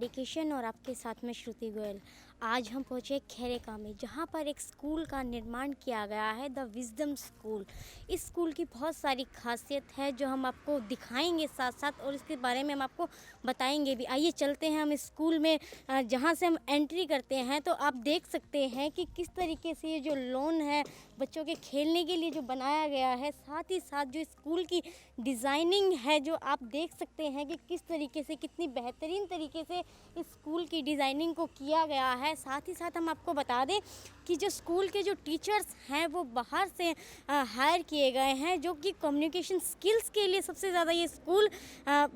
Dedication और आपके साथ में श्रुति गोयल। आज हम पहुँचे खेरेका में, जहाँ पर एक स्कूल का निर्माण किया गया है, द विजडम स्कूल। इस स्कूल की बहुत सारी खासियत है जो हम आपको दिखाएंगे साथ साथ, और इसके बारे में हम आपको बताएंगे भी। आइए चलते हैं हम इस स्कूल में। जहाँ से हम एंट्री करते हैं तो आप देख सकते हैं कि किस तरीके से ये जो लॉन है बच्चों के खेलने के लिए जो बनाया गया है, साथ ही साथ जो स्कूल की डिज़ाइनिंग है जो आप देख सकते हैं कि किस तरीके से, कितनी बेहतरीन तरीके से इस स्कूल की डिज़ाइनिंग को किया गया है। साथ ही साथ हम आपको बता दें कि जो स्कूल के जो टीचर्स हैं वो बाहर से हायर किए गए हैं, जो कि कम्युनिकेशन स्किल्स के लिए सबसे ज़्यादा ये स्कूल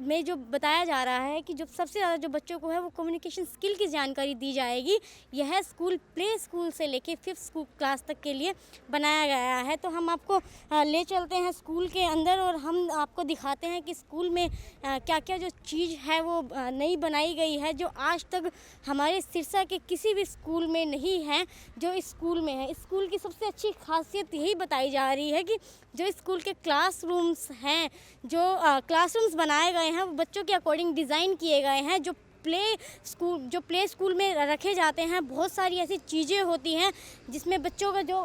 में जो बताया जा रहा है कि जो सबसे ज़्यादा जो बच्चों को है वो कम्युनिकेशन स्किल की जानकारी दी जाएगी। यह स्कूल प्ले स्कूल से लेके 5th क्लास तक के लिए बनाया गया है। तो हम आपको ले चलते हैं स्कूल के अंदर और हम आपको दिखाते हैं कि स्कूल में क्या क्या जो चीज़ है वो नई बनाई गई है, जो आज तक हमारे सिरसा के किसी भी स्कूल में नहीं है, जो इस स्कूल में है। इस स्कूल की सबसे अच्छी खासियत यही बताई जा रही है कि जो स्कूल के क्लासरूम्स हैं, जो क्लासरूम्स बनाए गए हैं वो बच्चों के अकॉर्डिंग डिज़ाइन किए गए हैं। जो प्ले स्कूल में रखे जाते हैं, बहुत सारी ऐसी चीज़ें होती हैं जिसमें बच्चों का जो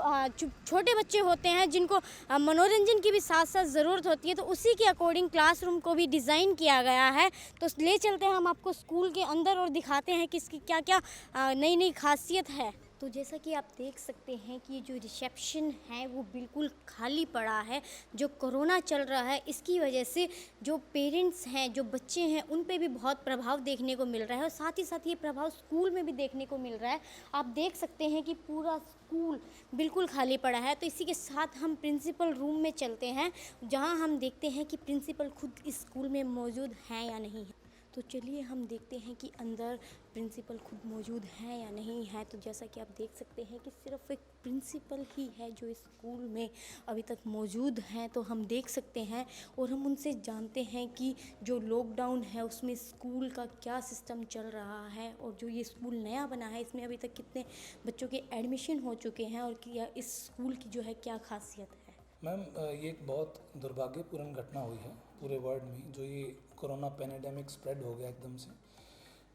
छोटे बच्चे होते हैं जिनको मनोरंजन की भी साथ साथ ज़रूरत होती है, तो उसी के अकॉर्डिंग क्लासरूम को भी डिज़ाइन किया गया है। तो ले चलते हैं हम आपको स्कूल के अंदर और दिखाते हैं कि इसकी क्या क्या नई नई खासियत है। तो जैसा कि आप देख सकते हैं कि जो रिसेप्शन है वो बिल्कुल खाली पड़ा है। जो कोरोना चल रहा है इसकी वजह से जो पेरेंट्स हैं, जो बच्चे हैं, उन पे भी बहुत प्रभाव देखने को मिल रहा है, और साथ ही साथ ये प्रभाव स्कूल में भी देखने को मिल रहा है। आप देख सकते हैं कि पूरा स्कूल बिल्कुल खाली पड़ा है। तो इसी के साथ हम प्रिंसिपल रूम में चलते हैं, जहां हम देखते हैं कि प्रिंसिपल खुद इस स्कूल में मौजूद हैं या नहीं है। तो चलिए हम देखते हैं कि अंदर प्रिंसिपल खुद मौजूद है या नहीं है। तो जैसा कि आप देख सकते हैं कि सिर्फ एक प्रिंसिपल ही है जो इस स्कूल में अभी तक मौजूद हैं। तो हम देख सकते हैं और हम उनसे जानते हैं कि जो लॉकडाउन है उसमें स्कूल का क्या सिस्टम चल रहा है, और जो ये स्कूल नया बना है इसमें अभी तक कितने बच्चों के एडमिशन हो चुके हैं, और क्या इस स्कूल की जो है क्या खासियत है। मैम, ये एक बहुत दुर्भाग्यपूर्ण घटना हुई है पूरे वर्ल्ड में, जो ये कोरोना पैंडेमिक स्प्रेड हो गया एकदम से।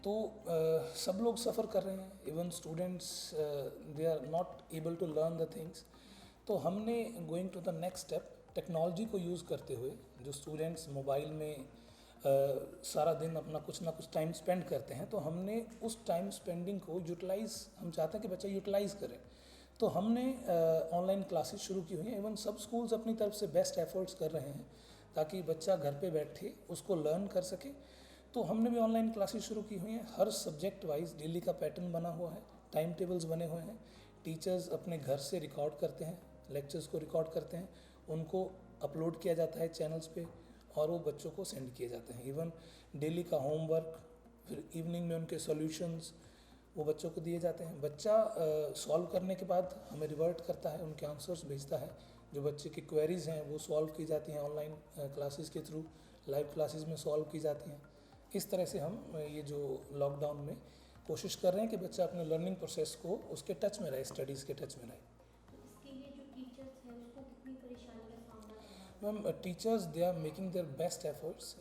तो सब लोग सफ़र कर रहे हैं, even students they are not able to learn the things. तो हमने going to the next step, technology को यूज़ करते हुए, जो स्टूडेंट्स मोबाइल में सारा दिन अपना कुछ ना कुछ टाइम स्पेंड करते हैं, तो हमने उस टाइम स्पेंडिंग को यूटिलाइज़, हम चाहते हैं कि बच्चा यूटिलाइज़ करें। तो हमने ऑनलाइन क्लासेस शुरू की हुई हैं। इवन सब स्कूल्स अपनी तरफ से बेस्ट एफर्ट्स कर रहे हैं ताकि बच्चा घर पे बैठे उसको लर्न कर सके। तो हमने भी ऑनलाइन क्लासेस शुरू की हुई हैं। हर सब्जेक्ट वाइज डेली का पैटर्न बना हुआ है, टाइम टेबल्स बने हुए हैं। टीचर्स अपने घर से रिकॉर्ड करते हैं, लेक्चर्स को रिकॉर्ड करते हैं, उनको अपलोड किया जाता है चैनल्स पे, और वो बच्चों को सेंड किए जाते हैं। इवन डेली का होमवर्क, फिर इवनिंग में उनके सॉल्यूशंस वो बच्चों को दिए जाते हैं। बच्चा सॉल्व करने के बाद हमें रिवर्ट करता है, उनके आंसर्स भेजता है। जो बच्चे की क्वेरीज़ हैं वो सॉल्व की जाती हैं ऑनलाइन क्लासेस के थ्रू, लाइव क्लासेस में सॉल्व की जाती हैं। इस तरह से हम ये जो लॉकडाउन में कोशिश कर रहे हैं कि बच्चा अपने लर्निंग प्रोसेस को उसके टच में रहे, स्टडीज़ के टच में रहे। इसके लिए जो टीचर्स हैं उसको कितनी परेशानी का सामना करना है? Ma'am, teachers they are making their best efforts,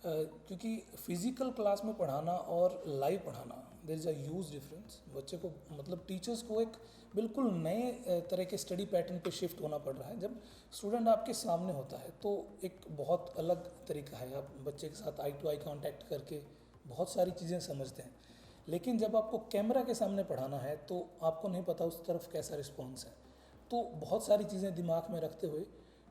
क्योंकि फिज़िकल क्लास में पढ़ाना और लाइव पढ़ाना, there is a huge difference. बच्चे को, मतलब टीचर्स को एक बिल्कुल नए तरह के स्टडी पैटर्न पे शिफ्ट होना पड़ रहा है। जब स्टूडेंट आपके सामने होता है तो एक बहुत अलग तरीका है, आप बच्चे के साथ आई टू आई कांटेक्ट करके बहुत सारी चीज़ें समझते हैं। लेकिन जब आपको कैमरा के सामने पढ़ाना है तो आपको नहीं पता उस तरफ कैसा रिस्पॉन्स है। तो बहुत सारी चीज़ें दिमाग में रखते हुए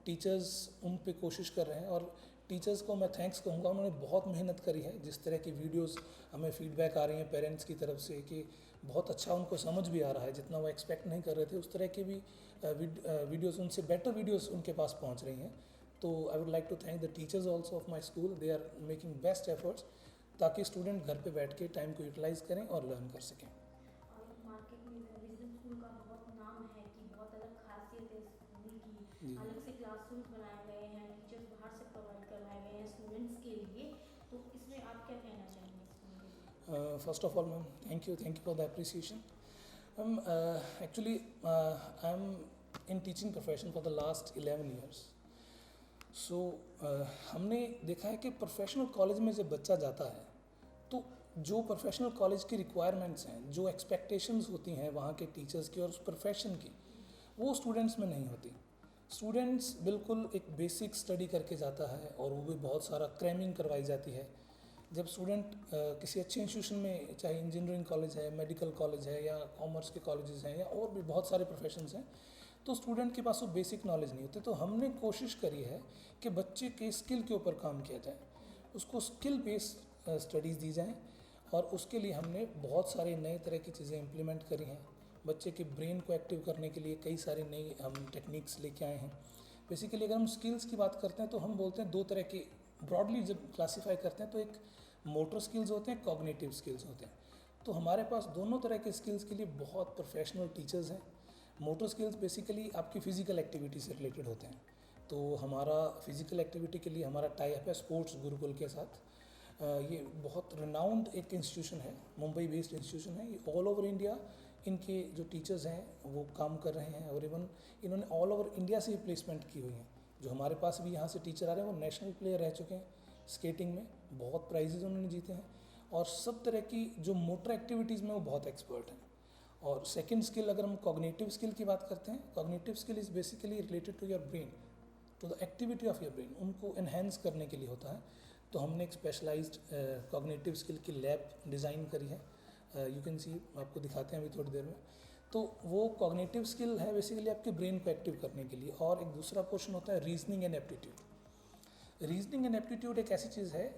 टीचर्स उन पे कोशिश कर रहे हैं, और टीचर्स को मैं थैंक्स कहूँगा, उन्होंने बहुत मेहनत करी है। जिस तरह की वीडियोस हमें फीडबैक आ रही हैं पेरेंट्स की तरफ से कि बहुत अच्छा उनको समझ भी आ रहा है, जितना वो एक्सपेक्ट नहीं कर रहे थे उस तरह की भी वीडियोस, उनसे बेटर वीडियोस उनके पास पहुँच रही हैं। तो I would like to thank the teachers also of my school, they are making best efforts ताकि स्टूडेंट घर पे बैठ के टाइम को यूटिलाइज़ करें और लर्न कर सकें। और मार्केट में विजडम स्कूल का बहुत नाम है कि बहुत अलग खासियत है इस स्कूल की। जी। अलग से क्लासरूम्स बनाए गए हैं, टीचर्स बाहर से प्रोवाइड करवाए गए हैं स्टूडेंट्स के लिए। तो इसमें आप क्या कहना चाहेंगे इस स्कूल के लिए? First of all, ma'am, thank you for the appreciation. Actually, I am in teaching profession for the last 11 years. So हमने देखा है कि प्रोफेशनल कॉलेज में जब बच्चा जाता है तो जो प्रोफेशनल कॉलेज की रिक्वायरमेंट्स हैं, जो एक्सपेक्टेशंस होती हैं वहाँ के टीचर्स की और उस प्रोफेशन की, वो स्टूडेंट्स में नहीं होती। स्टूडेंट्स बिल्कुल एक बेसिक स्टडी करके जाता है और वो भी बहुत सारा क्रैमिंग करवाई जाती है। जब स्टूडेंट किसी अच्छे इंस्टीट्यूशन में, चाहे इंजीनियरिंग कॉलेज है, मेडिकल कॉलेज है या कॉमर्स के कॉलेजेस हैं या और भी बहुत सारे प्रोफेशंस हैं, तो स्टूडेंट के पास वो बेसिक नॉलेज नहीं होती। तो हमने कोशिश करी है कि बच्चे के स्किल के ऊपर काम किया जाए, उसको स्किल बेस्ड स्टडीज़ दी जाएँ और उसके लिए हमने बहुत सारे नए तरह की चीज़ें इम्प्लीमेंट करी हैं। बच्चे के ब्रेन को एक्टिव करने के लिए कई सारे नई हम टेक्निक्स लेके आए हैं। बेसिकली अगर हम स्किल्स की बात करते हैं तो हम बोलते हैं दो तरह के, ब्रॉडली जब क्लासीफाई करते हैं तो एक मोटर स्किल्स होते हैं, कॉग्निटिव स्किल्स होते हैं। तो हमारे पास दोनों तरह के स्किल्स के लिए बहुत प्रोफेशनल टीचर्स हैं। मोटर स्किल्स बेसिकली आपकी फ़िज़िकल एक्टिविटी से रिलेटेड होते हैं। तो हमारा फ़िज़िकल एक्टिविटी के लिए हमारा टाई अप है स्पोर्ट्स गुरुकुल के साथ। ये बहुत रिनाउंड एक इंस्टीट्यूशन है, मुंबई बेस्ड इंस्टीट्यूशन है। ये ऑल ओवर इंडिया इनके जो टीचर्स हैं वो काम कर रहे हैं और इवन इन्होंने ऑल ओवर इंडिया से प्लेसमेंट की हुई हैं। जो हमारे पास भी यहाँ से टीचर आ रहे हैं वो नेशनल प्लेयर रह चुके हैं स्केटिंग में, बहुत प्राइजेज उन्होंने जीते हैं और सब तरह की जो मोटर एक्टिविटीज़ में वो बहुत एक्सपर्ट हैं। और सेकंड स्किल, अगर हम कॉग्निटिव स्किल की बात करते हैं, cognitive skill is basically related to your brain, to the activity of your brain, उनको एनहेंस करने के लिए होता है। तो हमने एक स्पेशलाइज्ड कॉग्निटिव स्किल की लैब डिज़ाइन करी है। यू कैन सी, आपको दिखाते हैं अभी थोड़ी देर में। तो वो कॉग्निटिव स्किल है बेसिकली आपके ब्रेन को एक्टिव करने के लिए। और एक दूसरा पोर्शन होता है reasoning and aptitude. Reasoning and aptitude एक ऐसी चीज़ है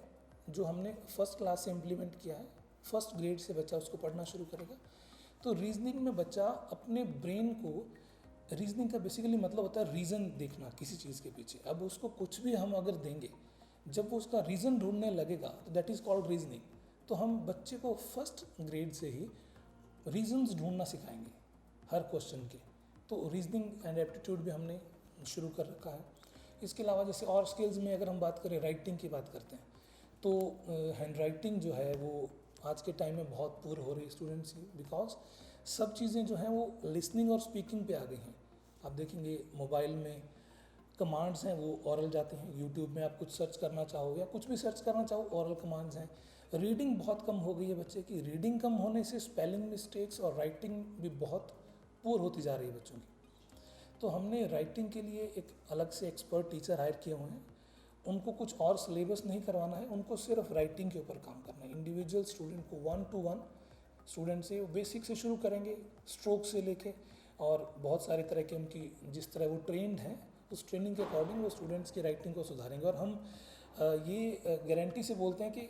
जो हमने फर्स्ट क्लास से इम्प्लीमेंट किया है। फर्स्ट ग्रेड से बच्चा उसको पढ़ना शुरू करेगा। तो रीजनिंग में बच्चा अपने ब्रेन को, रीजनिंग का बेसिकली मतलब होता है रीज़न देखना किसी चीज़ के पीछे। अब उसको कुछ भी हम अगर देंगे, जब वो उसका रीज़न ढूंढने लगेगा तो दैट इज़ कॉल्ड रीजनिंग। तो हम बच्चे को फर्स्ट ग्रेड से ही रीजंस ढूंढना सिखाएंगे हर क्वेश्चन के। तो रीजनिंग एंड एप्टीट्यूड भी हमने शुरू कर रखा है। इसके अलावा जैसे और स्किल्स में अगर हम बात करें, राइटिंग की बात करते हैं, तो हैंड राइटिंग जो है वो आज के टाइम में बहुत पुअर हो रही है स्टूडेंट्स की, बिकॉज सब चीज़ें जो हैं वो लिसनिंग और स्पीकिंग पे आ गई हैं। आप देखेंगे मोबाइल में कमांड्स हैं वो ओरल जाते हैं, यूट्यूब में आप कुछ सर्च करना चाहो या कुछ भी सर्च करना चाहो ओरल कमांड्स हैं। रीडिंग बहुत कम हो गई है बच्चे की। रीडिंग कम होने से स्पेलिंग मिस्टेक्स और राइटिंग भी बहुत पुअर होती जा रही है बच्चों की। तो हमने राइटिंग के लिए एक अलग से एक्सपर्ट टीचर हायर किए हुए हैं। उनको कुछ और सिलेबस नहीं करवाना है, उनको सिर्फ राइटिंग के ऊपर काम करना है। इंडिविजुअल स्टूडेंट को 1-to-1 स्टूडेंट से बेसिक से शुरू करेंगे, स्ट्रोक से लेके, और बहुत सारे तरह के उनकी जिस तरह वो ट्रेंड हैं उस ट्रेनिंग के अकॉर्डिंग वो स्टूडेंट्स की राइटिंग को सुधारेंगे। और हम ये गारंटी से बोलते हैं कि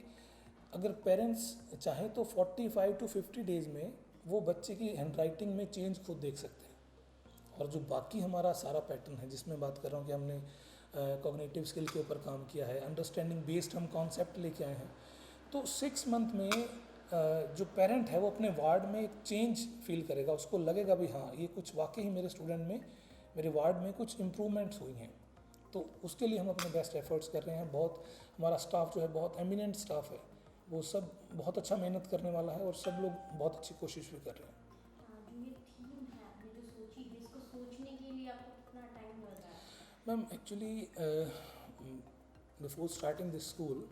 अगर पेरेंट्स चाहें तो 45 to 50 डेज़ में वो बच्चे की हैंड राइटिंग में चेंज खुद देख सकते हैं। और जो बाकी हमारा सारा पैटर्न है जिसमें बात कर रहा हूँ कि हमने कॉग्निटिव स्किल के ऊपर काम किया है, अंडरस्टैंडिंग बेस्ड हम कॉन्सेप्ट लेके आए हैं। तो 6 मंथ में जो पेरेंट है वो अपने वार्ड में एक चेंज फील करेगा, उसको लगेगा भी हाँ ये कुछ वाकई ही मेरे स्टूडेंट में, मेरे वार्ड में कुछ इम्प्रूवमेंट्स हुई हैं। तो उसके लिए हम अपने बेस्ट एफर्ट्स कर रहे हैं। बहुत हमारा स्टाफ जो है बहुत एमिनेंट स्टाफ है, वो सब बहुत अच्छा मेहनत करने वाला है और सब लोग बहुत अच्छी कोशिश भी कर रहे हैं। जो ये थीम है आपने जो सोची है, इसको सोचने के लिए आपको कितना टाइम लगा? Ma'am actually before starting this school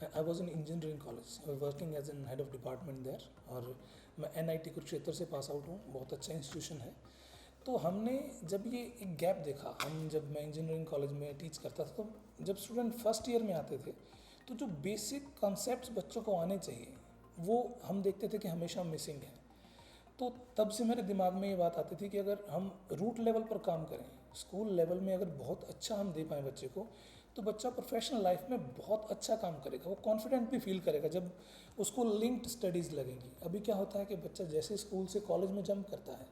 I was in engineering college, working as an head of department there, और मैं NIT कुरुक्षेत्र से पास आउट हूँ। बहुत अच्छा इंस्टीट्यूशन है। तो हमने जब ये एक गैप देखा, जब मैं इंजीनियरिंग कॉलेज में टीच करता था, तो जब स्टूडेंट फर्स्ट ईयर में आते थे तो जो बेसिक कॉन्सेप्ट्स बच्चों को आने चाहिए वो हम देखते थे कि हमेशा मिसिंग है। तो तब से मेरे दिमाग में ये बात आती थी कि अगर हम रूट लेवल पर काम करें, स्कूल लेवल में अगर बहुत अच्छा हम दे पाएँ बच्चे को, तो बच्चा प्रोफेशनल लाइफ में बहुत अच्छा काम करेगा, वो कॉन्फिडेंट भी फील करेगा जब उसको लिंक्ड स्टडीज़ लगेंगी। अभी क्या होता है कि बच्चा जैसे स्कूल से कॉलेज में जंप करता है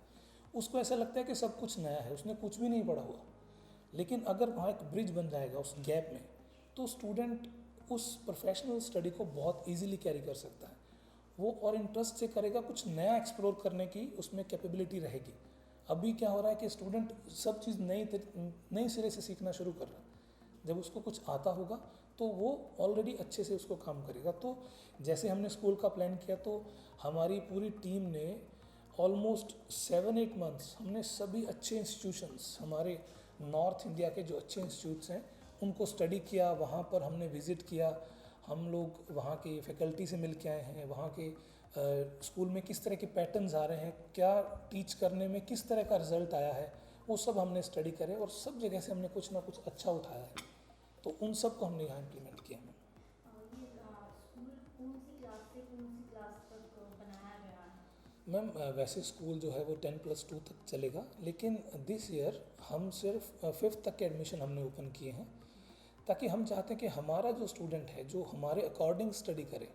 उसको ऐसा लगता है कि सब कुछ नया है, उसने कुछ भी नहीं पढ़ा हुआ। लेकिन अगर वहाँ एक ब्रिज बन जाएगा उस गैप में, तो स्टूडेंट उस प्रोफेशनल स्टडी को बहुत इजीली कैरी कर सकता है। वो और इंटरेस्ट से करेगा, कुछ नया एक्सप्लोर करने की उसमें कैपेबिलिटी रहेगी। अभी क्या हो रहा है कि स्टूडेंट सब चीज़ नई सिरे से सीखना शुरू कर रहा है। जब उसको कुछ आता होगा तो वो ऑलरेडी अच्छे से उसको काम करेगा। तो जैसे हमने स्कूल का प्लान किया, तो हमारी पूरी टीम ने ऑलमोस्ट 7-8 मंथ्स हमने सभी अच्छे इंस्टीट्यूशंस, हमारे नॉर्थ इंडिया के जो अच्छे इंस्टीट्यूट्स हैं उनको स्टडी किया, वहाँ पर हमने विज़िट किया, हम लोग वहाँ के फैकल्टी से मिल के आए हैं, वहाँ के स्कूल में किस तरह के पैटर्न्स आ रहे हैं, क्या टीच करने में किस तरह का रिजल्ट आया है, वो सब हमने स्टडी करे और सब जगह से हमने कुछ ना कुछ अच्छा उठाया है, तो उन सब को हमने यहाँ इम्प्लीमेंट किया है। मैम वैसे स्कूल जो है वो 10+2 तक चलेगा, लेकिन दिस ईयर हम सिर्फ 5th तक के एडमिशन हमने ओपन किए हैं, ताकि हम चाहते हैं कि हमारा जो स्टूडेंट है जो हमारे अकॉर्डिंग स्टडी करे,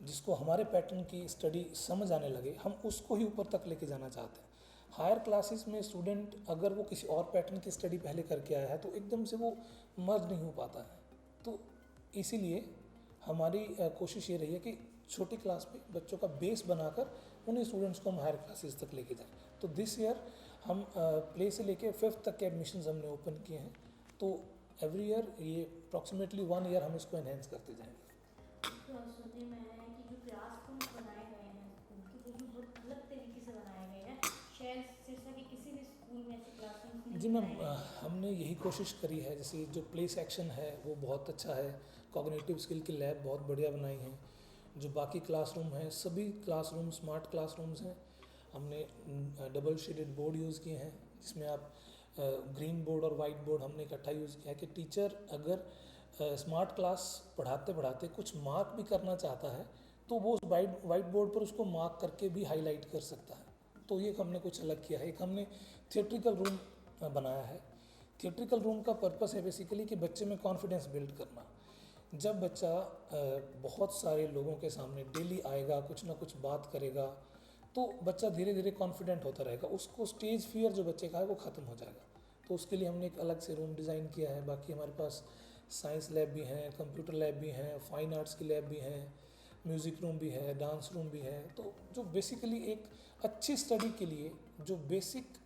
जिसको हमारे पैटर्न की स्टडी समझ आने लगे, हम उसको ही ऊपर तक लेके जाना चाहते हैं। हायर क्लासेस में स्टूडेंट अगर वो किसी और पैटर्न की स्टडी पहले करके आया है तो एकदम से वो मर्ज नहीं हो पाता है, तो इसीलिए हमारी कोशिश ये रही है कि छोटी क्लास में बच्चों का बेस बनाकर उन्हीं स्टूडेंट्स को हम हायर क्लासेस तक लेके जाएं। तो दिस ईयर हम प्ले से लेके 5th तक के एडमिशन्स हमने ओपन किए हैं, तो एवरी ईयर ये अप्रॉक्सीमेटली 1 ईयर हम इसको एनहेंस करते जाएंगे। तो सुनने में आया है कि जो क्लासरूम्स बनाए गए हैं स्कूल के, वो भी बहुत अलग तरीके से बनाए गए हैं, शायद सिरसा के किसी भी स्कूल में ऐसे क्लासरूम्स नहीं जी मैम, बनाए गए हैं। हमने यही कोशिश करी है। जैसे जो प्ले सेक्शन है वो बहुत अच्छा है, कॉग्निटिव स्किल की लैब बहुत बढ़िया बनाई है, जो बाकी क्लासरूम हैं सभी क्लासरूम स्मार्ट क्लासरूम्स हैं। हमने डबल शेडेड बोर्ड यूज़ किए हैं, जिसमें आप ग्रीन बोर्ड और वाइट बोर्ड हमने इकट्ठा यूज़ किया है कि टीचर अगर स्मार्ट क्लास पढ़ाते पढ़ाते कुछ मार्क भी करना चाहता है तो वो वाइट बोर्ड पर उसको मार्क करके भी हाईलाइट कर सकता है। तो ये हमने कुछ अलग किया है। एक हमने थिएट्रिकल रूम बनाया है। थिएट्रिकल रूम का पर्पस है बेसिकली कि बच्चे में कॉन्फिडेंस बिल्ड करना। जब बच्चा बहुत सारे लोगों के सामने डेली आएगा, कुछ ना कुछ बात करेगा, तो बच्चा धीरे धीरे कॉन्फिडेंट होता रहेगा, उसको स्टेज फियर जो बच्चे का है वो ख़त्म हो जाएगा। तो उसके लिए हमने एक अलग से रूम डिज़ाइन किया है। बाकी हमारे पास साइंस लैब भी हैं, कंप्यूटर लैब भी हैं, फाइन आर्ट्स की लैब भी हैं, म्यूज़िक रूम भी है, डांस रूम भी है। तो जो बेसिकली एक अच्छी स्टडी के लिए जो बेसिक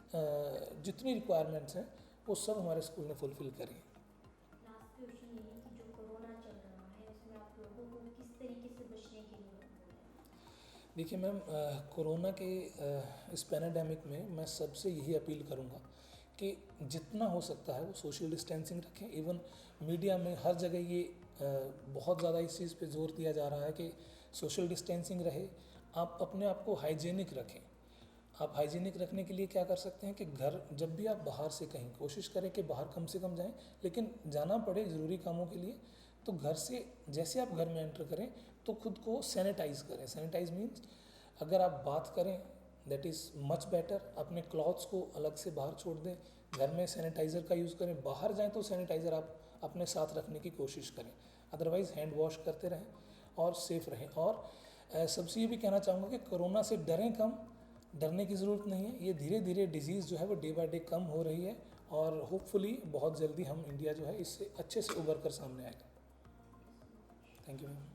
जितनी रिक्वायरमेंट्स हैं वो सब हमारे स्कूल ने फुलफ़िल करी। लास्ट क्वेश्चन ये है कि जो कोरोना चल रहा है उसमें आप लोगों को किस तरीके से बचने के लिए बोलें? देखिए मैम, कोरोना के इस पैंडेमिक में मैं सबसे यही अपील करूँगा कि जितना हो सकता है वो सोशल डिस्टेंसिंग रखें। इवन मीडिया में हर जगह ये बहुत ज़्यादा इस चीज़ पे जोर दिया जा रहा है कि सोशल डिस्टेंसिंग रहे, आप अपने आप को हाइजीनिक रखें। आप हाइजीनिक रखने के लिए क्या कर सकते हैं कि घर जब भी आप बाहर से कहीं, कोशिश करें कि बाहर कम से कम जाएं, लेकिन जाना पड़े ज़रूरी कामों के लिए तो घर से जैसे आप घर में एंटर करें तो खुद को सैनिटाइज करें। सैनिटाइज मीन्स अगर आप बात करें दैट इज़ मच बेटर। अपने क्लॉथ्स को अलग से बाहर छोड़ दें, घर में सैनिटाइज़र का यूज़ करें, बाहर जाएं तो सैनिटाइज़र आप अपने साथ रखने की कोशिश करें। अदरवाइज़ हैंड वॉश करते रहें और सेफ़ रहें। और सबसे ये भी कहना चाहूँगा कि कोरोना से डरें कम, डरने की ज़रूरत नहीं है। ये धीरे धीरे डिजीज़ जो है वो डे बाय डे कम हो रही है और होपफुली बहुत जल्दी हम इंडिया जो है इससे अच्छे से उभर कर सामने आएगा। Thank you ma'am.